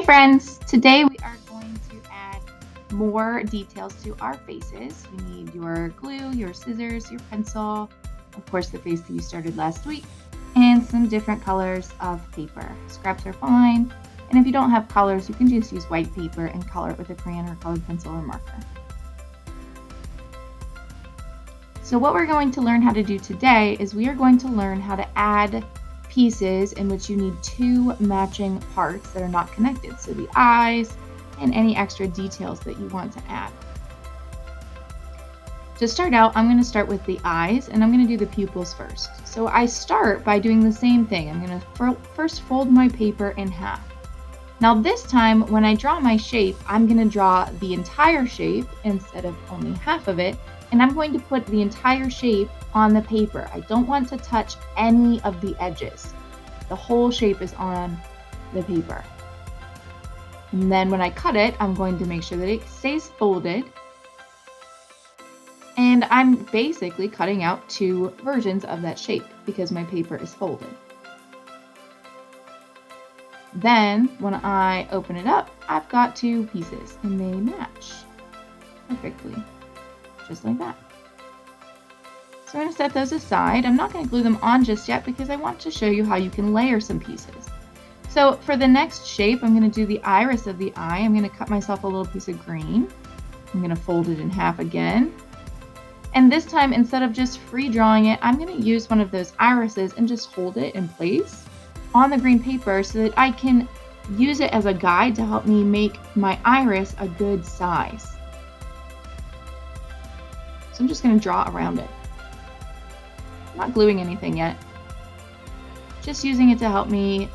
friends! Today we are going to add more details to our faces. You need your glue, your scissors, your pencil, of course the face that you started last week, and some different colors of paper. Scraps are fine, and if you don't have colors, you can just use white paper and color it with a crayon or colored pencil or marker. So what we're going to learn how to do today is we are going to learn how to add pieces in which you need two matching parts that are not connected. So the eyes and any extra details that you want to add. To start out, I'm going to start with the eyes and I'm going to do the pupils first. So I start by doing the same thing. I'm going to first fold my paper in half. Now this time when I draw my shape, I'm going to draw the entire shape instead of only half of it. And I'm going to put the entire shape on the paper. I don't want to touch any of the edges. The whole shape is on the paper. And then when I cut it, I'm going to make sure that it stays folded. And I'm basically cutting out two versions of that shape because my paper is folded. Then when I open it up, I've got two pieces and they match perfectly. Just like that. So I'm going to set those aside. I'm not going to glue them on just yet because I want to show you how you can layer some pieces. So for the next shape, I'm going to do the iris of the eye. I'm going to cut myself a little piece of green. I'm going to fold it in half again. And this time, instead of just free drawing it, I'm going to use one of those irises and just hold it in place on the green paper so that I can use it as a guide to help me make my iris a good size. So I'm just going to draw around it. I'm not gluing anything yet. Just using it to help me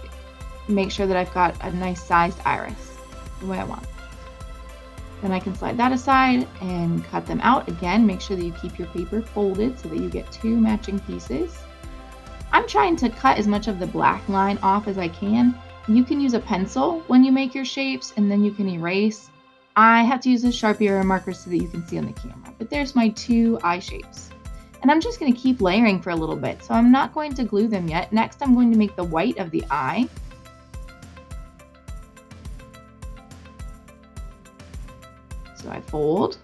make sure that I've got a nice sized iris the way I want. Then I can slide that aside and cut them out. Again, make sure that you keep your paper folded so that you get two matching pieces. I'm trying to cut as much of the black line off as I can. You can use a pencil when you make your shapes and then you can erase. I have to use a Sharpie or a marker so that you can see on the camera. But there's my two eye shapes. And I'm just going to keep layering for a little bit. So I'm not going to glue them yet. Next, I'm going to make the white of the eye. So I fold.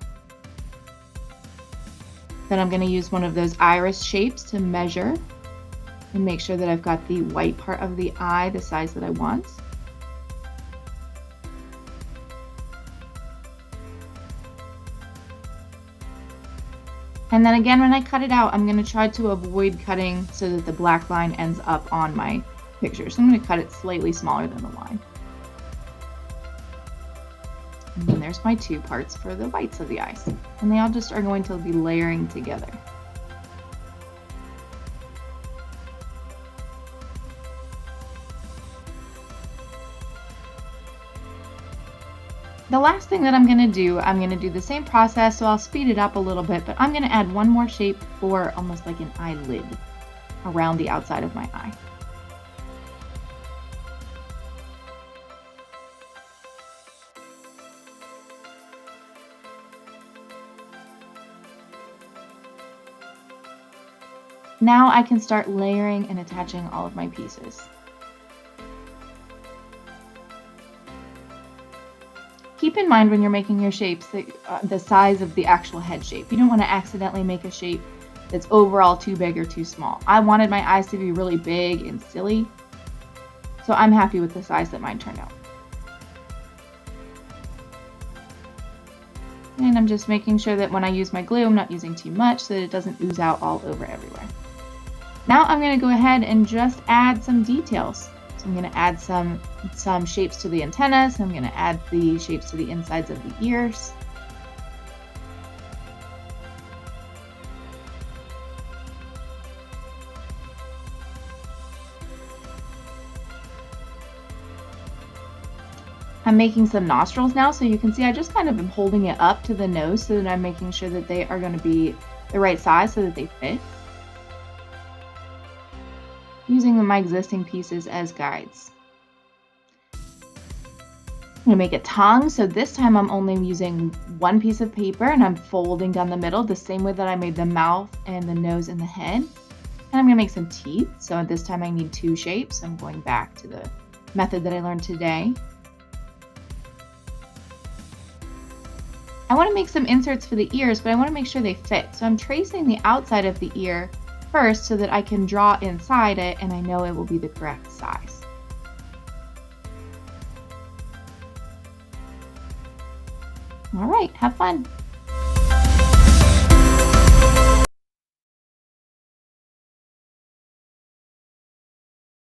Then I'm going to use one of those iris shapes to measure and make sure that I've got the white part of the eye the size that I want. And then again, when I cut it out, I'm going to try to avoid cutting so that the black line ends up on my picture. So I'm going to cut it slightly smaller than the line. And then there's my two parts for the whites of the eyes. And they all just are going to be layering together. The last thing that I'm going to do the same process, so I'll speed it up a little bit, but I'm going to add one more shape for almost like an eyelid around the outside of my eye. Now I can start layering and attaching all of my pieces. Keep in mind when you're making your shapes that the size of the actual head shape. You don't want to accidentally make a shape that's overall too big or too small. I wanted my eyes to be really big and silly, so I'm happy with the size that mine turned out. And I'm just making sure that when I use my glue, I'm not using too much so that it doesn't ooze out all over everywhere. Now I'm going to go ahead and just add some details. I'm going to add some shapes to the antennas. I'm going to add the shapes to the insides of the ears. I'm making some nostrils now, so you can see I just kind of am holding it up to the nose so that I'm making sure that they are going to be the right size so that they fit. Using my existing pieces as guides. I'm going to make a tongue, so this time I'm only using one piece of paper and I'm folding down the middle the same way that I made the mouth and the nose and the head. And I'm going to make some teeth, so this time I need two shapes. I'm going back to the method that I learned today. I want to make some inserts for the ears, but I want to make sure they fit. So I'm tracing the outside of the ear first so that I can draw inside it and I know it will be the correct size. All right, have fun.